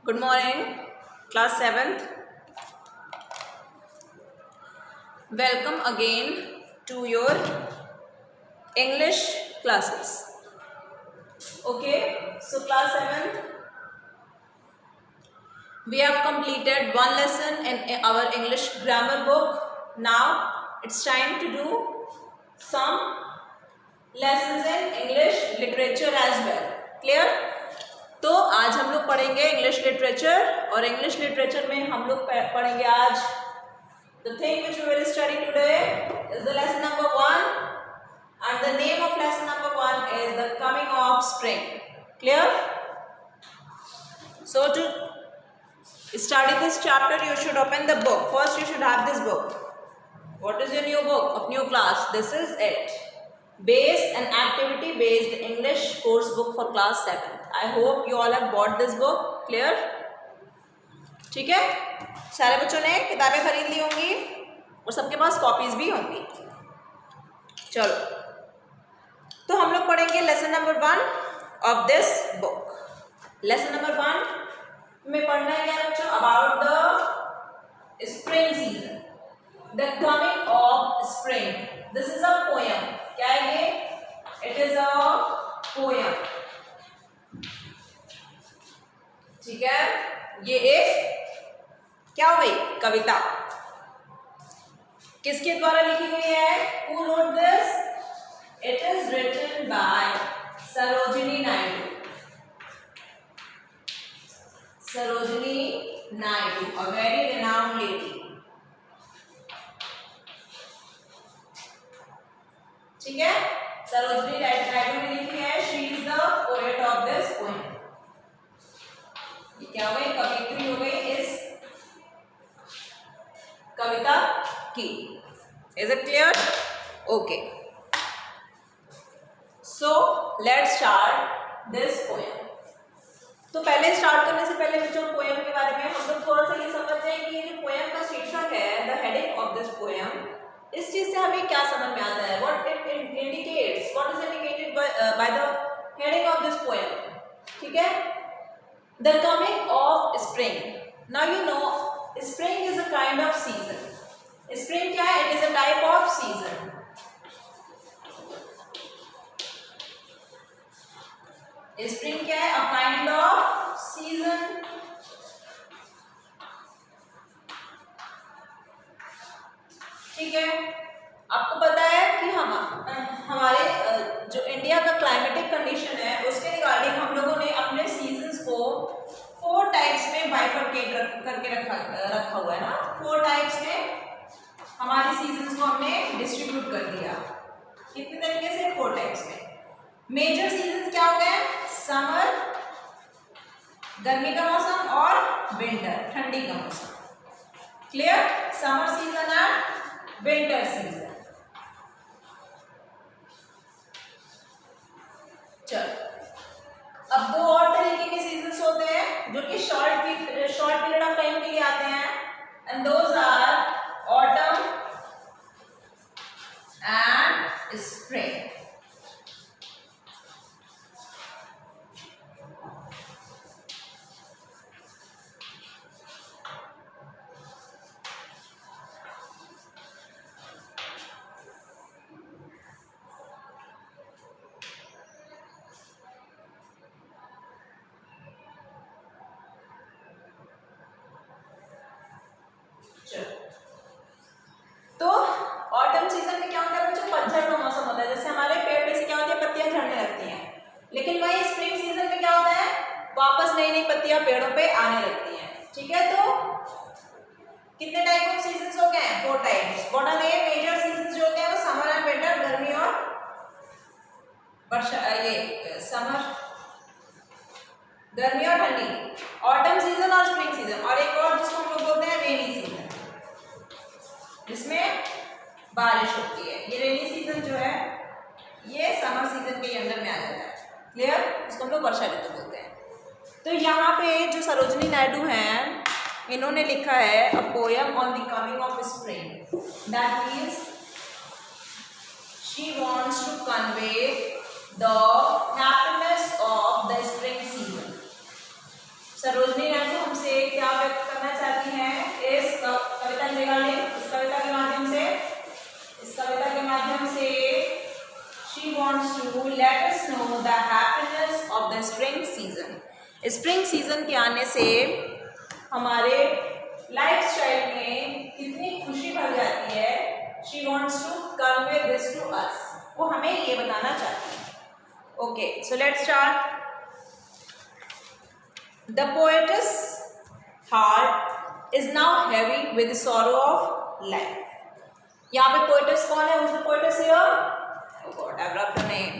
Good morning, class 7th. Welcome again to your English classes. Okay, so class 7th, we have completed one lesson in our English grammar book. Now it's time to do some lessons in English literature as well. Clear? तो आज हम लोग पढ़ेंगे English literature और English literature में हम लोग पढ़ेंगे आज the thing which we will study today is the lesson number 1 and the name of lesson number 1 is the coming of spring. Clear? So to study this chapter you should open the book. First you should have this book. What is your new book of new class? This is it. Base and activity based English course book for class 7th. I hope you all have bought this book. Clear? ठीक है, सारे बच्चों ने किताबें खरीद ली होंगी और सबके पास कॉपीज भी होंगी. चलो तो हम लोग पढ़ेंगे lesson number 1 of this book. Lesson number 1 में पढ़ना है क्या बच्चों? About the spring season, the coming of spring. This is a poem. क्या है ये? It is a poem. ठीक है, ये एक क्या हो गई? कविता. किसके द्वारा लिखी गई है? Who wrote this? It is written by Sarojini Naidu. Sarojini Naidu, a very renowned lady. ठीक है, सरोजिनी नायडू ने लिखी है. She is the poet of this poem. ये क्या हो गई? कवित्री हो गई इस कविता की. Is it clear? Okay, so let's start this poem. तो पहले स्टार्ट करने से पहले बच्चों पोएम के बारे में हम लोग थोड़ा सा ये समझते हैं कि ये जो पोएम का शीर्षक है, the heading of this poem, इस चीज से हमें क्या समझ में आता है? What it indicates, what is indicated by the heading of this poem. ठीक है, the coming of spring. Now you know spring is a kind off season. Spring क्या है? It is a type off season. Spring क्या है? A kind off season. ठीक है, आपको पता है कि हमारे जो इंडिया का क्लाइमेटिक कंडीशन है उसके रिगार्डिंग हम लोगों ने अपने सीजन्स को 4 टाइप्स में बाइफरकेट करके रखा हुआ है ना. 4 टाइप्स में हमारे सीजन्स को हमने डिस्ट्रीब्यूट कर दिया. कितने तरीके से? 4 टाइप्स में. मेजर सीजन्स क्या हो गए? समर, गर्मी का मौसम, और विंटर, ठंडी का मौसम. Clear? Summer season and winter season. चलो, अब 2 और तरीके के सीजन्स होते हैं जो कि शॉर्ट पीरियड ऑफ टाइम के लिए आते हैं, and those are autumn and spring. तो ऑटम सीजन में क्या होता है बच्चों? पतझड़ का मौसम होता है. जैसे हमारे पेड़ में से क्या होती है? पत्तियां झड़ने लगती हैं. लेकिन वही स्प्रिंग सीजन में क्या होता है? वापस नई नई पत्तियां पेड़ों पे आने लगती हैं. ठीक है, तो कितने टाइप ऑफ सीजन्स हो गए हैं? 4 types. What are they? Major seasons जो होते हैं वो समर एंड विंटर, गर्मी और वर्षा. ये समर, गर्मी और ठंडी. ऑटम सीजन और स्प्रिंग सीजन, और एक और जिसको हम लोग बोलते हैं रेनी सीजन, जिसमें बारिश होती है. ये रेनी सीजन जो है ये समर सीजन के अंदर में आ जाता है. क्लियर? इसको हम लोग वर्षा ऋतु बोलते हैं. तो यहाँ पे जो सरोजिनी नायडू हैं, इन्होंने लिखा है a poem on the coming of spring. That means she wants to convey the happiness of the spring season. Sarojini Naidu wants to let us know the happiness of the spring season. Spring season के आने से हमारे life style में कितनी खुशी भर जाती है. She wants to convey this to us. वो हमें ये बताना चाहती है. Okay, so let's start. The poetess heart is now heavy with the sorrow of life. यहाँ पे poetess कौन है? Who's the poetess here? Oh God, I've rubbed her name.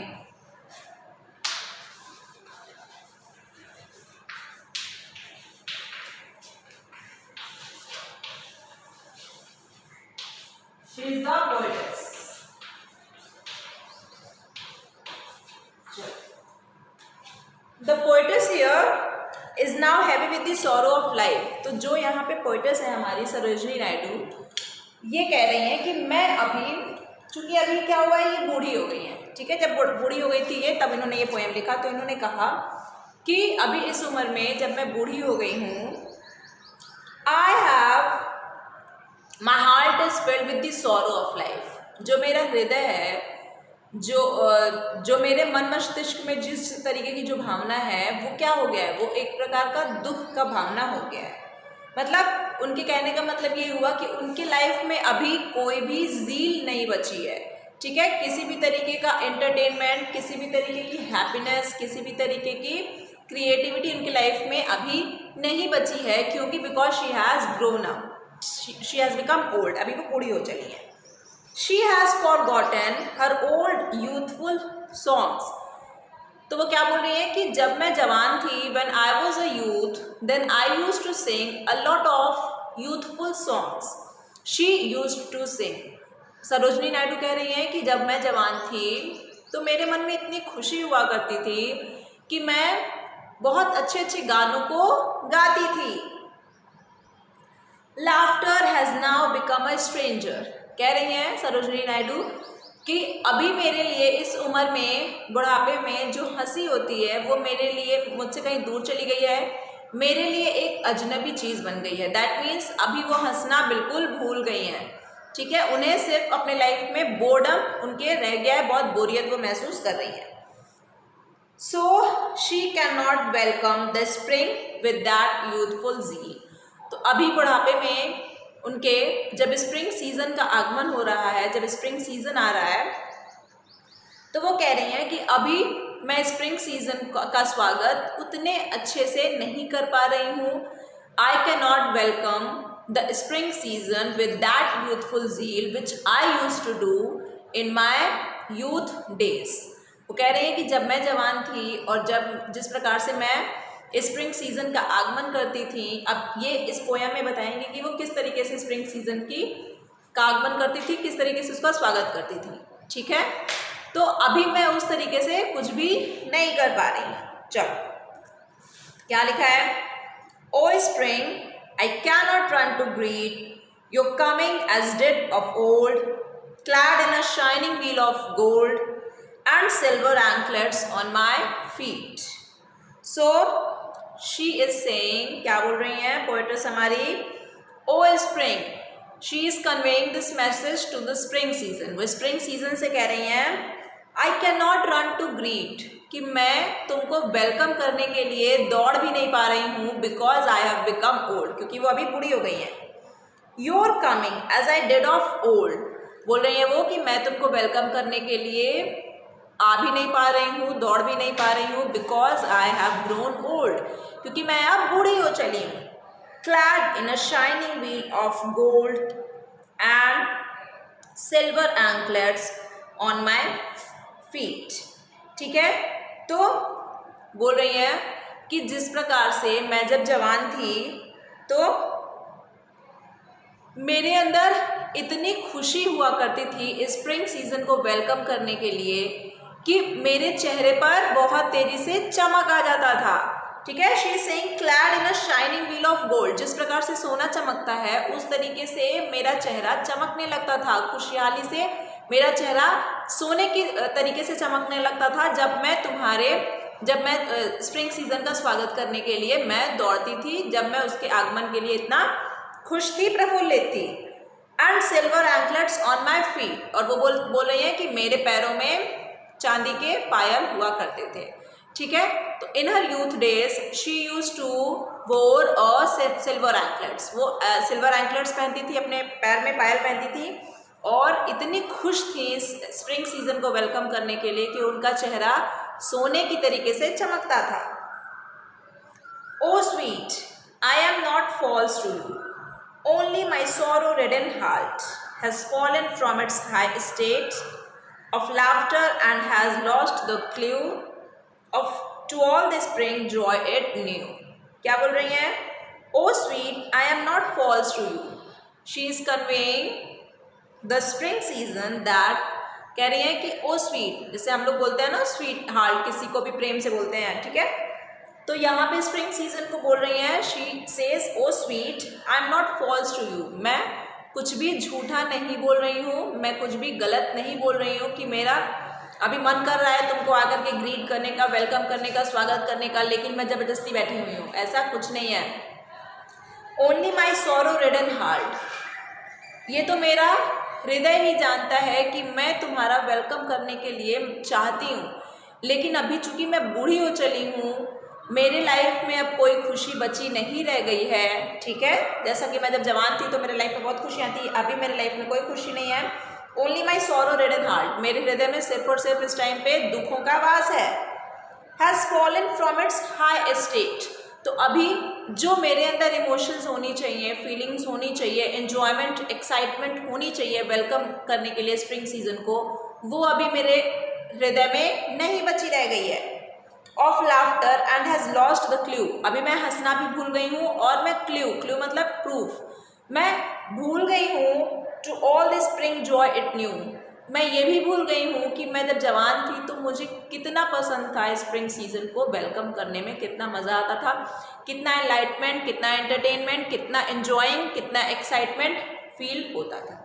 She is the poetess. The poetess here is now heavy with the sorrow of life. तो जो यहाँ पे poetess है हमारी सरोजनी नायडू, ये कह रही हैं कि मैं अभी, चूंकि अभी क्या हुआ है, ये बूढ़ी हो गई हैं. ठीक है, जब बूढ़ी हो गई थी ये, तब इन्होंने ये पोएम लिखा. तो इन्होंने कहा कि अभी इस उम्र में जब मैं बूढ़ी हो गई हूँ, I have my heart is filled with the sorrow of life. जो मेरा हृदय है, जो मेरे मन मस्तिष्क में जिस तरीके की जो भावना है, वो क्या हो गया है, वो एक प्रकार का दुख का भावना हो गया है. मतलब उनके कहने का मतलब ये हुआ कि उनके लाइफ में अभी कोई भी ज़ील नहीं बची है. ठीक है, किसी भी तरीके का एंटरटेनमेंट, किसी भी तरीके की हैप्पीनेस, किसी भी तरीके की क्रिएटिविटी उनकी लाइफ में अभी नहीं बची है. क्योंकि because she has grown up, she has become old. अभी वो बूढ़ी हो चली है. She has forgotten her old youthful songs. तो वो क्या बोल रही है कि जब मैं जवान थी, when I was a youth, then I used to sing a lot of youthful songs. She used to sing. Sarojini Naidu कह रही हैं कि जब मैं जवान थी तो मेरे मन में इतनी खुशी हुआ करती थी कि मैं बहुत अच्छे अच्छे गानों को गाती थी. Laughter has now become a stranger. कह रही हैं सरोजनी नायडू कि अभी मेरे लिए इस उम्र में, बुढ़ापे में जो हंसी होती है, वो मेरे लिए मुझसे कहीं दूर चली गई है, मेरे लिए एक अजनबी चीज़ बन गई है. दैट मीन्स अभी वो हंसना बिल्कुल भूल गई हैं. ठीक है, उन्हें सिर्फ अपने लाइफ में बोर्डम उनके रह गया है, बहुत बोरियत वो महसूस कर रही है. So she can not welcome the spring with that youthful zeal. तो अभी बुढ़ापे में उनके जब स्प्रिंग सीज़न का आगमन हो रहा है, जब स्प्रिंग सीज़न आ रहा है, तो वो कह रही हैं कि अभी मैं स्प्रिंग सीज़न का स्वागत उतने अच्छे से नहीं कर पा रही हूँ. I can not welcome the spring season with that youthful zeal which I used to do in my youth days. वो कह रही है कि जब मैं जवान थी और जब जिस प्रकार से मैं स्प्रिंग सीज़न का आगमन करती थी, अब ये इस पोयम में बताएंगे कि वो किस तरीके से स्प्रिंग सीज़न का आगमन करती थी, किस तरीके से उसका स्वागत करती थी. ठीक है, तो अभी मैं उस तरीके से कुछ भी नहीं कर पा रही. चलो क्या लिखा है. O spring I can not run to greet your coming as did of old, clad in a shining veil of gold and silver anklets on my feet. So she is saying, क्या बोल रही हैं poets हमारी, O spring, she is conveying this message to the spring season. वो spring season से कह रही हैं, I can not run to greet, कि मैं तुमको वेलकम करने के लिए दौड़ भी नहीं पा रही हूँ, because I have become old, क्योंकि वो अभी बूढ़ी हो गई हैं. Your coming age I did of old, बोल रही हैं वो कि मैं तुमको वेलकम करने के लिए आ भी नहीं पा रही हूँ, दौड़ भी नहीं पा रही हूँ, because I have grown old, क्योंकि मैं अब बूढ़ी हो चली हूँ. Clad in a shining veil of gold and silver anklets on my feet. ठीक है, तो बोल रही हैं कि जिस प्रकार से मैं जब जवान थी तो मेरे अंदर इतनी खुशी हुआ करती थी स्प्रिंग सीजन को वेलकम करने के लिए कि मेरे चेहरे पर बहुत तेजी से चमक आ जाता था. ठीक है, she is saying clad in a shining veil of gold. जिस प्रकार से सोना चमकता है उस तरीके से मेरा चेहरा चमकने लगता था, खुशहाली से मेरा चेहरा सोने की तरीके से चमकने लगता था जब मैं स्प्रिंग सीजन का स्वागत करने के लिए मैं दौड़ती थी, जब मैं उसके आगमन के लिए इतना खुश थी, प्रफुल्लित थी. And silver anklets on my feet, और वो बोल रही हैं कि मेरे पैरों में चांदी के पायल हुआ करते थे, ठीक है। तो in her youth days she use to wore a silver anklets, वो सिल्वर एंकलेट्स पहनती थी, अपने पैर में पायल पहनती थी और इतनी खुश थी स्प्रिंग सीजन को वेलकम करने के लिए कि उनका चेहरा सोने की तरीके से चमकता था। O sweet, I am not false to you, only my sorrow ridden heart has fallen from its high state of laughter and has lost the clue of to all the spring joy it knew। क्या बोल रही हैं? O sweet, I am not false to you, she is conveying the spring season that, कह रही है कि ओ sweet, जैसे हम लोग बोलते हैं ना स्वीट हार्ट, किसी को भी प्रेम से बोलते हैं, ठीक है। तो यहाँ पे स्प्रिंग सीजन को बोल रही है, she says o sweet I am not false to you, मैं कुछ भी झूठा नहीं बोल रही हूँ, मैं कुछ भी गलत नहीं बोल रही हूँ कि मेरा अभी मन कर रहा है तुमको आकर के ग्रीट करने का, वेलकम करने का, स्वागत करने का, लेकिन मैं ज़बरदस्ती बैठी हुई हूँ, ऐसा कुछ नहीं है। Only my sorrow ridden heart, ये तो मेरा हृदय ही जानता है कि मैं तुम्हारा वेलकम करने के लिए चाहती हूँ, लेकिन अभी चूंकि मैं बूढ़ी हो चली हूँ, मेरे लाइफ में अब कोई खुशी बची नहीं रह गई है, ठीक है। जैसा कि मैं जब जवान थी तो मेरे लाइफ में बहुत खुशियाँ थी, अभी मेरे लाइफ में कोई खुशी नहीं है। Only my sorrow ridden heart, मेरे हृदय में सिर्फ और सिर्फ इस टाइम पे दुखों का वास है। Has fallen from its high state, तो अभी जो मेरे अंदर इमोशंस होनी चाहिए, फीलिंग्स होनी चाहिए, एन्जॉयमेंट, एक्साइटमेंट होनी चाहिए वेलकम करने के लिए स्प्रिंग सीजन को, वो अभी मेरे हृदय में नहीं बची रह गई है। Of laughter and has lost the clue, अभी मैं हंसना भी भूल गई हूँ और मैं क्ल्यू मतलब प्रूफ, मैं भूल गई हूँ to all the spring joy it knew, मैं ये भी भूल गई हूँ कि मैं जब जवान थी तो मुझे कितना पसंद था स्प्रिंग सीजन को वेलकम करने में, कितना मज़ा आता था, कितना एनलाइटमेंट, कितना एंटरटेनमेंट, कितना एंजॉइंग, कितना एक्साइटमेंट फील होता था।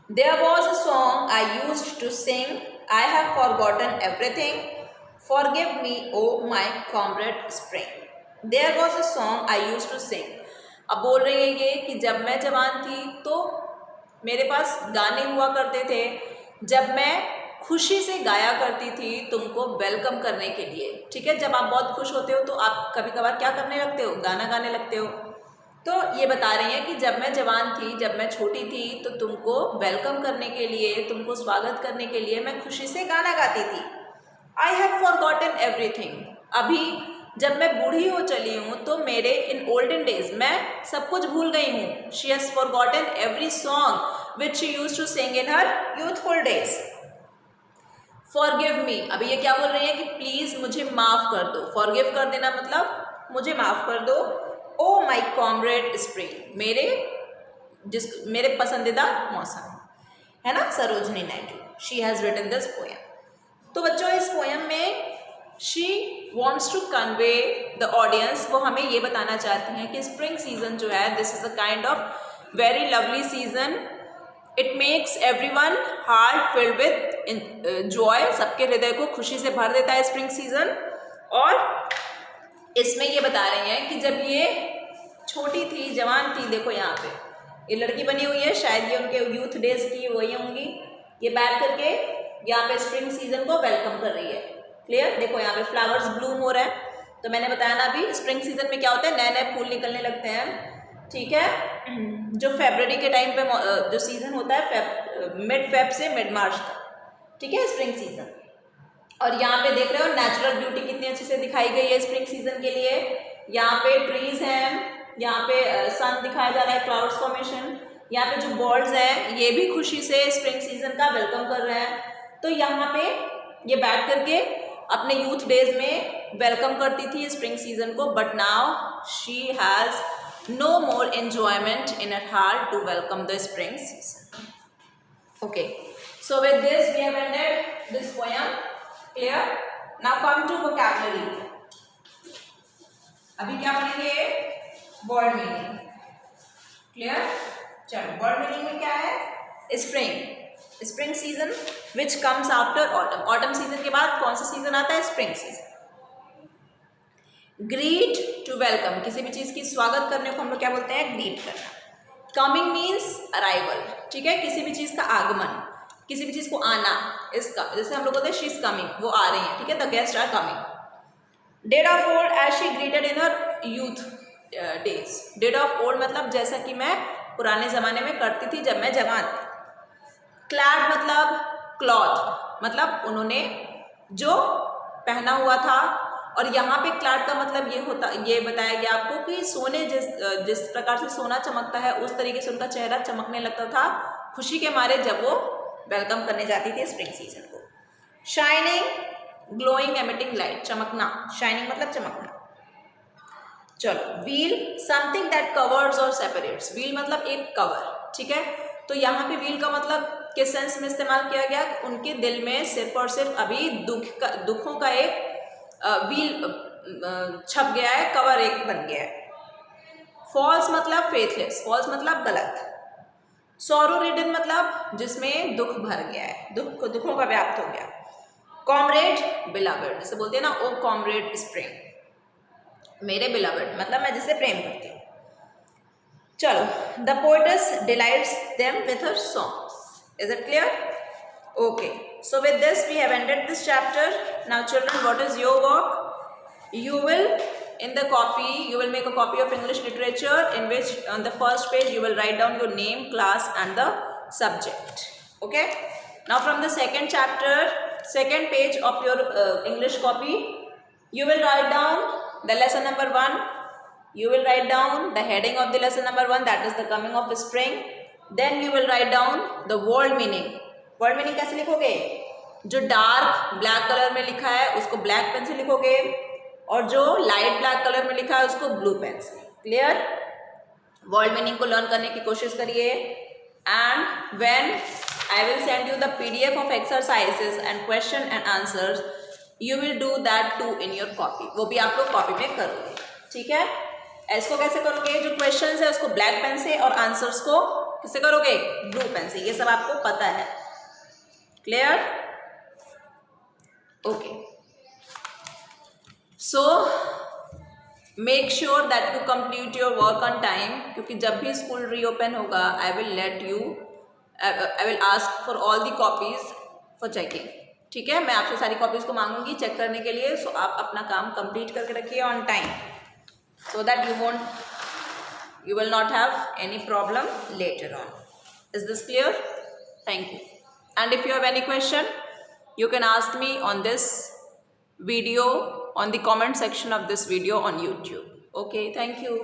There was a song I used to sing, I have forgotten everything, forgive me o my comrade spring. There was a song I used to sing, अब बोल रही है ये कि जब मैं जवान थी तो मेरे पास गाने हुआ करते थे, जब मैं खुशी से गाया करती थी तुमको वेलकम करने के लिए, ठीक है। जब आप बहुत खुश होते हो तो आप कभी कभार क्या करने लगते हो, गाना गाने लगते हो। तो ये बता रही हैं कि जब मैं जवान थी, जब मैं छोटी थी, तो तुमको वेलकम करने के लिए, तुमको स्वागत करने के लिए मैं खुशी से गाना गाती थी। आई हैव फॉरगॉटन एवरीथिंग, अभी जब मैं बूढ़ी हो चली हूँ तो मेरे इन ओल्डन डेज मैं सब कुछ भूल गई हूँ। She has forgotten every song which she used to sing in her youthful days. Forgive me, अभी ये क्या बोल रही है कि प्लीज़ मुझे माफ़ कर दो, फॉरगिव कर देना मतलब मुझे माफ़ कर दो। ओ माई कॉमरेड स्प्रिंग, मेरे पसंदीदा मौसम, है ना, Sarojini Naidu, she has written this poem. तो बच्चों इस पोएम में she wants to convey the audience, वो हमें ये बताना चाहती हैं कि स्प्रिंग सीजन जो है this is a kind of very lovely season, it makes everyone heart filled with Joy, सबके हृदय को खुशी से भर देता है स्प्रिंग सीजन। और इसमें ये बता रही हैं कि जब ये छोटी थी, जवान थी, देखो यहाँ पे ये लड़की बनी हुई है, शायद ये उनके यूथ डेज की वही होंगी, ये बैठ करके यहाँ पे स्प्रिंग सीजन को वेलकम कर रही है। क्लियर, देखो यहाँ पे फ्लावर्स ब्लूम हो रहा है, तो मैंने बताया ना अभी स्प्रिंग सीजन में क्या होता है, नए नए फूल निकलने लगते हैं, ठीक है। जो फरवरी के टाइम पे जो सीजन होता है मिड फेब से मिड मार्च तक, ठीक है, स्प्रिंग सीजन। और यहाँ पे देख रहे हो नेचुरल ब्यूटी कितनी अच्छे से दिखाई गई है स्प्रिंग सीजन के लिए। यहाँ पे ट्रीज हैं, यहाँ पे सन दिखाया जा रहा है, क्लाउड्स फॉर्मेशन, यहाँ पे जो बर्ड्स हैं ये भी खुशी से स्प्रिंग सीजन का वेलकम कर रहे हैं। तो यहाँ पे ये बैठ करके अपने यूथ डेज में वेलकम करती थी स्प्रिंग सीजन को, but now she has no more enjoyment in her heart to welcome the spring season. Okay, so with this we have ended this poem. Clear, now come to vocabulary. अभी क्या पढ़ेंगे, word meaning. Clear, चलो word meaning में क्या है, spring, spring season which comes after autumn, autumn season के बाद कौन सा सीजन आता है, spring season. Greet to welcome, किसी भी चीज की स्वागत करने को हम लोग क्या बोलते हैं, ग्रीट करना। कमिंग मीन्स अराइवल, ठीक है, किसी भी चीज का आगमन। किसी भी चीज़ को आना, इसका जैसे हम लोग बोलते हैं शी इज कमिंग, वो आ रही है, ठीक है, the guest are coming. Dead of old age she greeted in her youth days. Dead of old मतलब जैसा कि मैं पुराने ज़माने में करती थी जब मैं जवान थी। क्लैड मतलब क्लॉथ, मतलब उन्होंने जो पहना हुआ था। और यहाँ पे क्लैड का मतलब ये बताया गया आपको कि सोने जिस प्रकार से सोना चमकता है उस तरीके से उनका चेहरा चमकने लगता था खुशी के मारे जब वो वेलकम करने जाती थी स्प्रिंग सीजन को। शाइनिंग, ग्लोइंग, एमिटिंग लाइट, चमकना, शाइनिंग मतलब चमकना। चलो, व्हील, समथिंग दैट कवर्स और सेपरेट्स। व्हील मतलब एक कवर, ठीक है। तो यहाँ पे व्हील का मतलब किस सेंस में इस्तेमाल किया गया, उनके दिल में सिर्फ और सिर्फ अभी दुखों का एक व्हील छप गया है, कवर एक बन गया है। फॉल्स मतलब फेथलेस, फॉल्स मतलब गलत। सॉरो रिडन मतलब जिसमें दुख भर गया है, दुखों का व्याप्त हो गया। कॉमरेड, बिलवड, जैसे बोलते हैं ना, ओ कॉमरेड स्प्रिंग, मेरे बिलवड मतलब मैं जिसे प्रेम करती हूँ। चलो, the poetess delights them with her songs. Is it clear? Okay, so with this we have ended this chapter. Now children, what is your work? You will, in the copy, you will make a copy of English literature in which on the first page you will write down your name, class and the subject. Okay? Now from the second chapter, second page of your English copy, you will write down the lesson number 1. You will write down the heading of the lesson number 1, that is the coming of spring. Then you will write down the word meaning. Word meaning कैसे लिखोगे? जो dark black colour में लिखा है उसको black pen से लिखोगे और जो लाइट ब्लैक कलर में लिखा है उसको ब्लू पेन से। क्लियर? वर्ड मीनिंग को लर्न करने की कोशिश करिए। And when I will send you the PDF of exercises and question and answers, you will do that too in your copy. वो भी आप लोग कॉपी में करोगे, ठीक है। इसको कैसे करोगे? जो क्वेश्चन है उसको ब्लैक पेन से और आंसर्स को किससे करोगे? ब्लू पेन से। ये सब आपको पता है। Clear? Okay. So make sure that you complete your work on time, क्योंकि जब भी स्कूल रीओपन होगा I will ask for all the copies for checking. ठीक है, मैं आपसे सारी कॉपीज को मांगूंगी चेक करने के लिए। सो आप अपना काम कंप्लीट करके रखिए on time, so that you will not have any problem later on. Is this clear? Thank you. And if you have any question, you can ask me on this video, on the comment section of this video on YouTube. Okay, thank you.